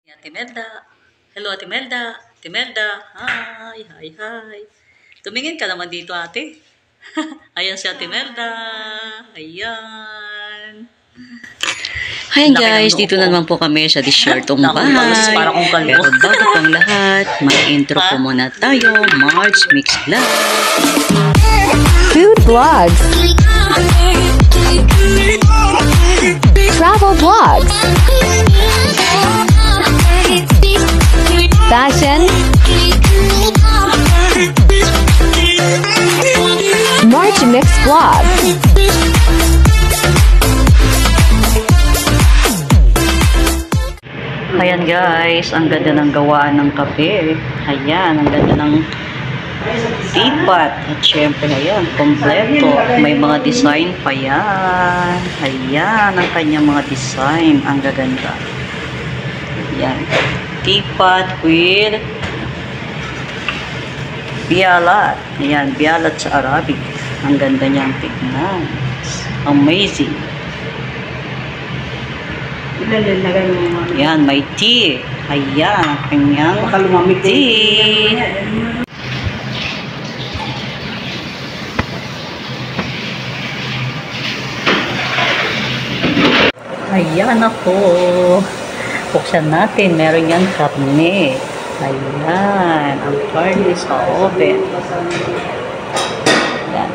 Ate Melda. Hello, Ate Melda. Ate Melda. Hi, hi, hi. Tumingin ka naman dito, ate. Ayan si Ate Melda. Ayan. Ayan guys, dito na naman po kami sa Disyertong Bahay. Pero bago pang lahat, may intro po muna tayo. March Mix Vlog. Food vlogs. Travel vlogs. Fashion. March Mix Vlog. Ayan guys, ang ganda ng gawa ng kape. Ayan, ang ganda ng teapot. At syempre, ayan, kompleto. May mga design pa yan. Ayan, ang kanyang mga design. Ang gaganda. Ayan, teapot with bialat. Ayan, bialat sa Arabic. Ang ganda niyang tignan. Amazing. Ayan, may tea. Ayan, ang kanyang tea. Ayan ako. Buksan natin. Meron yan karne. Ayan. Ang karne sa oven. Ayan.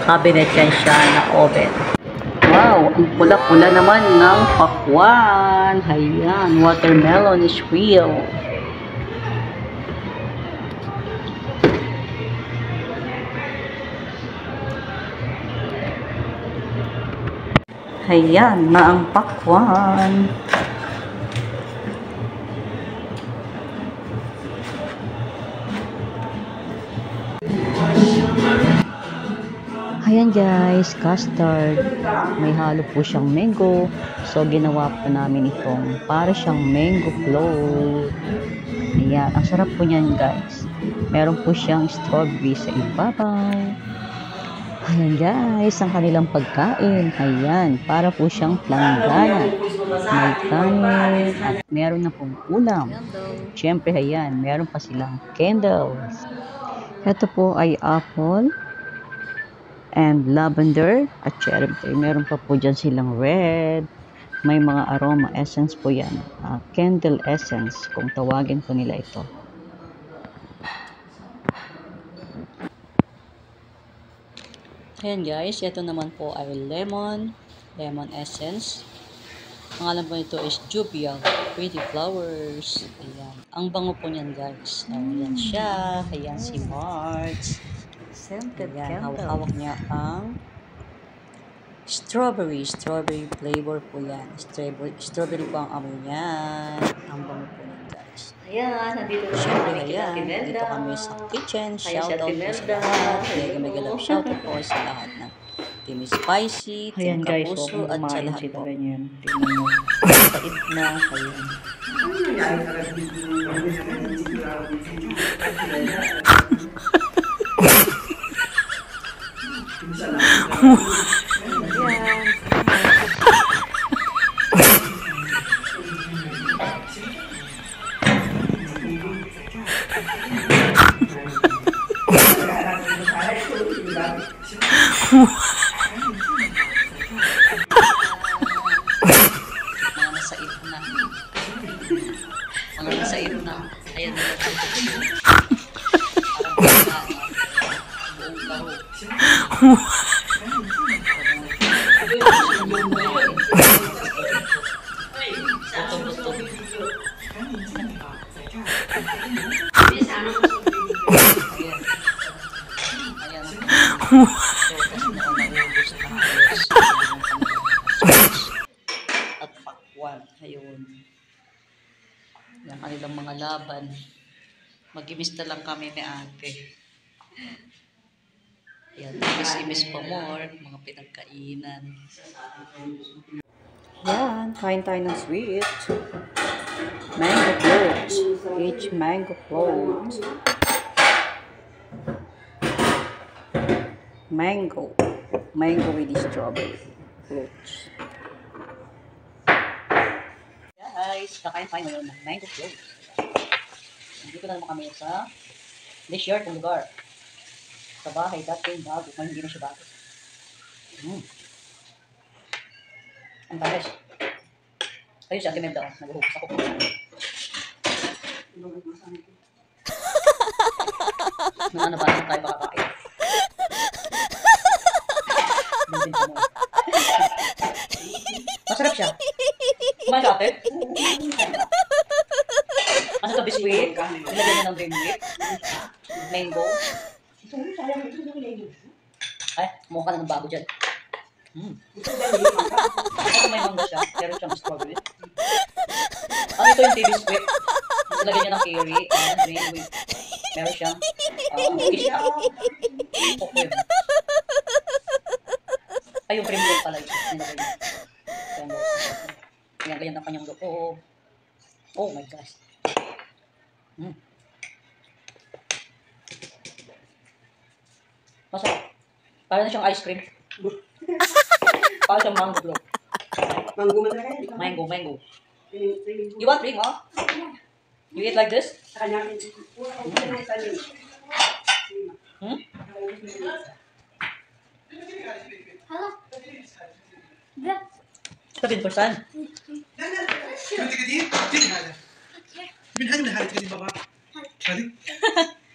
Cabinet yan siya na oven. Wow, ang pula-pula naman ng pakwan. Ayan, watermelon is real. Ayan na ang pakwan. Ayan guys, custard. May halo po siyang mango. So, ginawa po namin itong para siyang mango float. Ayan, ang sarap po niyan guys. Meron po siyang strawberry sa ibabaw. Ayan guys, ang kanilang pagkain. Ayan, para po siyang planggana. May kanin at meron na pong ulam. Siyempre, ayan, meron pa silang candles. Ito po ay apple and lavender at cherry. Meron pa po dyan silang red. May mga aroma essence po yan. Candle essence kung tawagin po nila ito. Ayan guys, ito naman po ay lemon essence. Pangalan po ito is Jubial Pretty Flowers. Ayan, ang bango po niyan guys. Ayan siya. Ayan si March. Ayan, hawak niya ang strawberry flavor po yan. Strawberry po ang amoy niya. Ang bango po yan guys. Ayan, nandito na syempre ayan, dito kami sa kitchen. Shoutout po sa lahat. Mega love shoutout po sa lahat ng Team Spicy, Team Kapuso, at sa lahat po. Tingnan mo. Pait na. Mga nasait na. Ayan na. At pakwan. Ayun. Yung kanilang mga laban. Mag-imis na lang kami ni ate. Yan, imis pa more. Mga pinagkainan. Yan, kain tayo ng sweet. Mango float. Each mango float. Mango with strawberry fruits. guys, kakain tayo ngayon ng mango float. Nandito na naman kami sa leisure kong lugar. Sa bahay, dating bago. Ngayon hindi na siya bago. Ang tamis. Ayun si Ate Mel daw. Nag-uhugas ako. Ano ba tayo makakain? Masarap siya. Kumain ka, Ate? Ano ito, biskuit? Nilagyan niya ng green whip? Mango? Ay, mukha ka na ng bago dyan. Ito may mangga siya. Meron siyang strawberry. Ano ito yung tea biscuit? Nilagyan niya ng curry and green whip. Meron siyang cookies siya. Okay. Ay, yung cream whip pala ito. Nilagay niya. Ayan, ganyan ang kanyang loob. Oh my gosh. Masarap. Parang siyang ice cream. Parang siyang mango float. Mango. You want drink, huh? You eat like this? Hmm? 7%.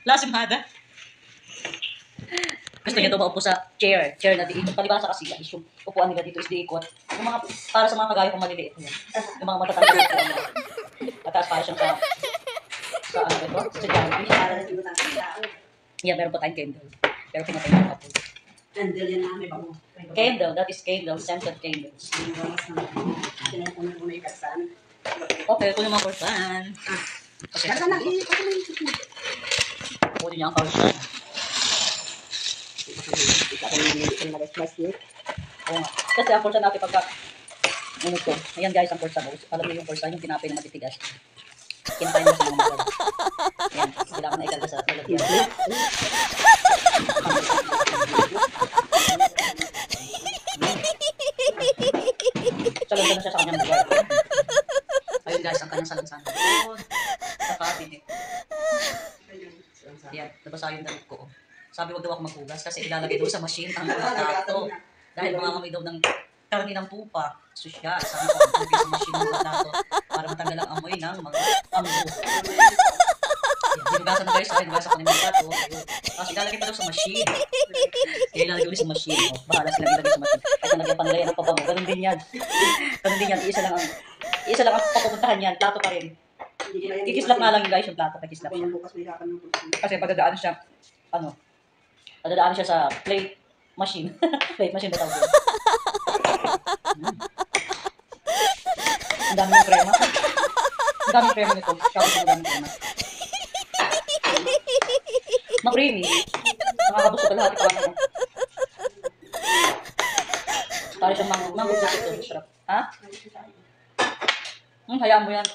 Lasim hada. Gusto niya ito maupo sa chair na diikot. Palibasa kasi guys, yung upuan nila dito is diikot. Yung mga, para sa mga kagaya kong maliliit yan. Yung mga matatanda na upuan nila. Mataas para siyang sa ano ito? Sa dyan. Yeah, meron pa tayong candle. Pero pinatay na ako. Candle yan namin. Candle, that is candle, scented candles. Okay, ito yung mga kursan. Kunin niya ang kursan. Oo nga. Kasi ang kursan natin pagka ano to. Ayan guys, ang kursan. Alam niyo yung kursan, yung tinapay na matitigas. Kinakain mo sa mga mga. Ayan, kailangan na ikalga sa lalagyan. Salansan na siya sa kanyang lugar. Ayun guys, ang kanyang salansan. Sa cabinet. Ayan, nabasa yung damit ko. Sabi wag daw ako maghugas kasi ilalagay daw sa machine ang mga plato. Dahil mga kami daw ng karni ng tupa. Susyal, sabi ko, maglagay sa machine ng mga plato para matanggal ang amoy ng mga ambo. Hinugasan na guys, hinugasan ko ng mga plato. Tapos ilalagay pa daw sa machine. Kaya ilalagay ulit sa machine. Bahala silang ilagay sa machine. Kahit nalagyan pa nila yan ang pabango. Ganun din yan. Ganun din yan. Isa lang ang papupuntahan yan. Plato pa rin. Kikislap nga lang yung guys yung plato. Kikislap siya. Kasi padadaan siya, padadaan siya sa plate machine. Plate machine ba tawag yun? Ang dami ng krema. Ang dami ng krema nito. Shoutout ang dami ng krema. Ma-creamy. Nakakabos ko lahat ito. Para siyang mango ito. Sarap. Ha? Hayaan mo yan.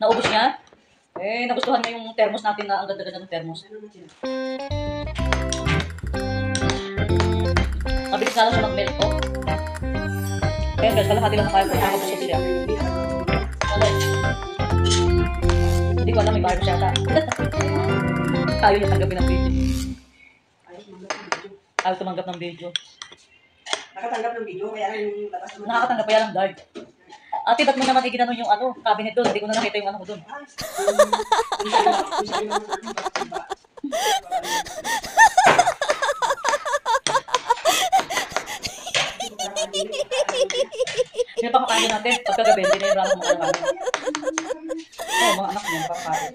Naubos niya? Eh, nagustuhan niya yung thermos natin na ang ganda-ganda ng thermos. Mabilis na lang siya mag-melt po. Kaya guys, kalahati lang na kaya kung nakakabusog siya. Hindi ko alam, may virus yata. Ayaw niya tanggapin ng video. Ayaw tumanggap ng video. Nakatanggap ng video, kaya yung labas naman. Nakakatanggap pa yan ng guard. Ate, ba't mo naman iginanon yung cabinet doon? Hindi ko na nakita yung ko doon. Sino pa kakain natin? Pagkagabi, hindi na yung ramo mga naman. Oo, mga anak niya, pakakain.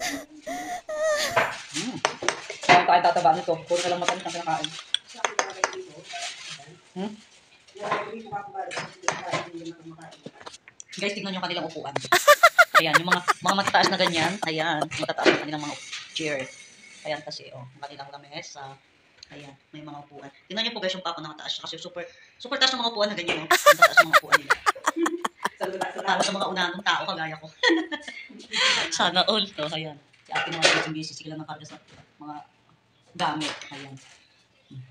Kaya kain tataba nito. Puro na lang matamis ang kinakain. Guys, tingnan nyo kanilang upuan. Ayan, yung mga matataas na ganyan. Ayan, matataas na kanilang mga chair. Ayan kasi, ang kanilang lamesa. Ayan, may mga upuan. Tingnan nyo po guys yung pako na mataas siya. Kasi super taas ng mga upuan na ganyan. Ang taas ng mga upuan nila. Para sa mga unahang tao, kagaya ko. Sana all to. Ayan. Si ate mga busy. Sige lang ng karga sa mga gamit. Ayan.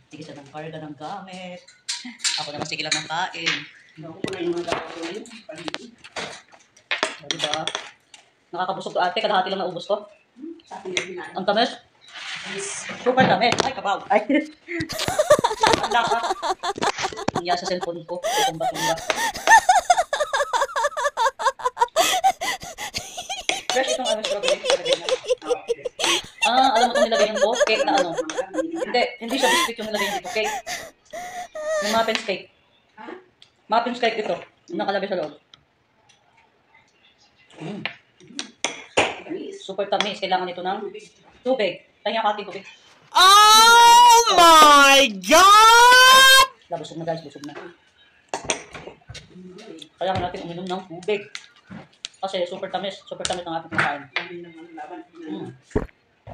Sige sa ng karga ng gamit. Ako naman sige lang ng kain. Diba? Nakakabusog to ate, kalahati lang naubos ko. Sa akin yung binaan. Ang tamis. Super tamis. Ay, kabaw. Ay. Wala ka. Nangyari sa cellphone ko. Tumba-tumba. Fresh itong ano, strawberry. Ah, alam mo itong nilagyan ko? Cake na ano? Hindi siya biscuit yung nilagyan dito. Cake. Yung muffins cake. Muffins cake ito. Yung nakalagay sa loob. Super tamis. Kailangan ito ng tubig. Tanya ka ating tubig. Oh my God! Busog na guys, busog na. Kailangan natin uminom ng tubig. Kasi super tamis ang ating kumakain.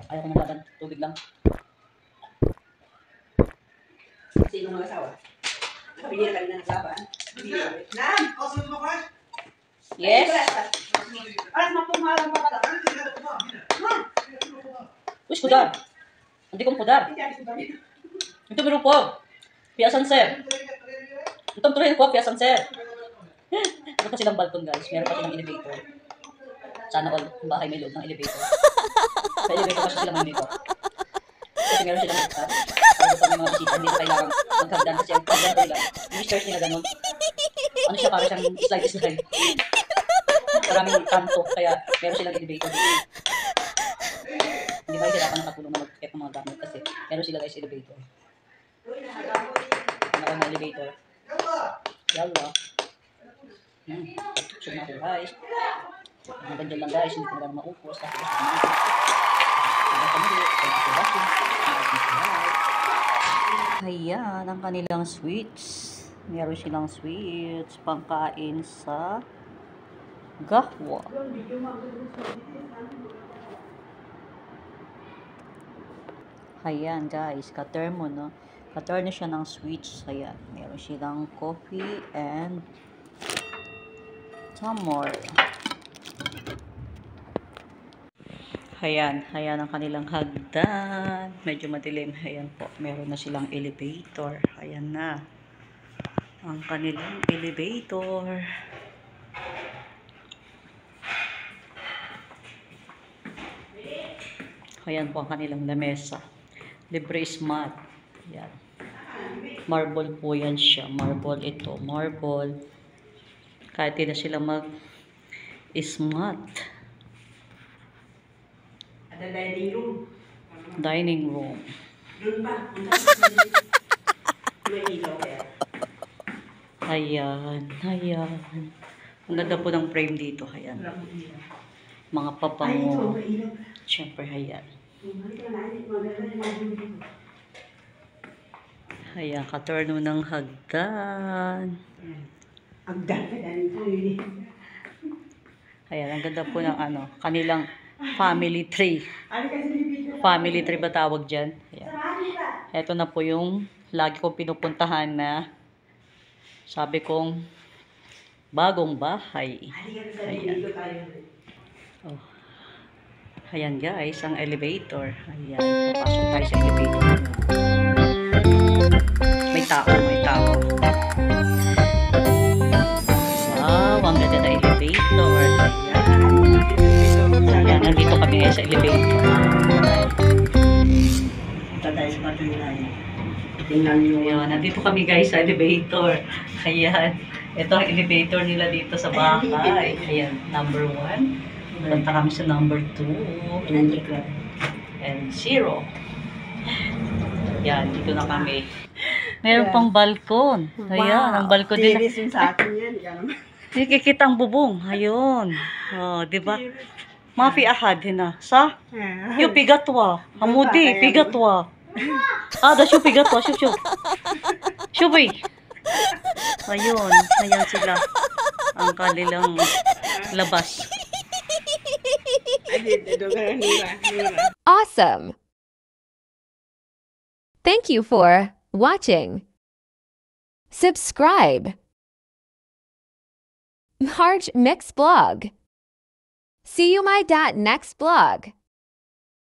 Ayaw ko ng laban, tubig lang. Sino mga asawa? Nakabili na kanina ng laban. Nan! Yes? Alas mapumalang pa pala. Uy, pudar. Hindi kong pudar. Ito meron po. Piasan sir. Itong tuloy ko, piasan sir. Meron pa silang balkon guys. Meron pa silang elevator. Sana all bahay may loob ng elevator. Sa elevator kasi sila may dito. Kasi meron silang hagdan. Para pag may mga bisita, hindi na kailangan maghagdan. Kasi ang hagdan talaga, yung stairs nila ganun. Ano siya, para siyang slide-slide. Maraming kanto, kaya meron silang elevator dito. Hindi ba hirapan ng katulong na mag-get ng mga gamit kasi meron sila guys elevator. Ano kayo ng elevator? Yalla. Sure na ako guys. Hanggang dyan lang guys, hindi ko na maupos kasi gusto naman. Ayan, ang kanilang sweets. Meron silang sweets pangkain sa gahwa. Ayan guys, katermo no. Katerno siya ng sweets. Ayan, meron silang coffee and some more. Ayan ang kanilang hagdan. Medyo madilim. Ayan po, meron na silang elevator. Ayan na. Ang kanilang elevator. Ayan po ang kanilang lamesa. Libre mat. Ayan. Marble po yan siya. Marble ito. Marble. Kahit hindi na sila mag-ismat. At ang dining room. Dining room. Doon ba? May ilaw kaya. Ayan. Ang ganda po ng frame dito. Ayan. Mga papango. Siyempre, ayan. Ayan, katurno ng hagdan. Hagdan pa dyan. Ayan, ang ganda po ng kanilang family tree. Family tree ba tawag dyan? Ayan. Ito na po yung lagi kong pinupuntahan na sabi kong bagong bahay. Ayan. Oh. Ayan guys, ang elevator. Ayan, papasok tayo sa elevator. May tao. Wow, ang ganda na elevator. Ayan, nandito kami ngayon sa elevator. Ito tayo sa matulay. Tingnan nyo. Ayan, nandito kami guys sa elevator. Ayan, ito ang elevator nila dito sa bahay. Ayan, number 1. Punta kami sa number 2 and 0. Yan, dito na kami. Meron pang balkon. Ayan, ang balkon din. Tiris yung sa akin yan. Hindi kikita ang bubong. Ayun. Oh, di ba? Mafi ahad na. Sa? Yung pigatwa. Hamudi, pigatwa. Da siya pigatwa. Siya. Shubi. Ayun. Ayan sila. Ang kanilang labas. Awesome! Thank you for watching. Subscribe. Marge Mix Blog. See you my next blog.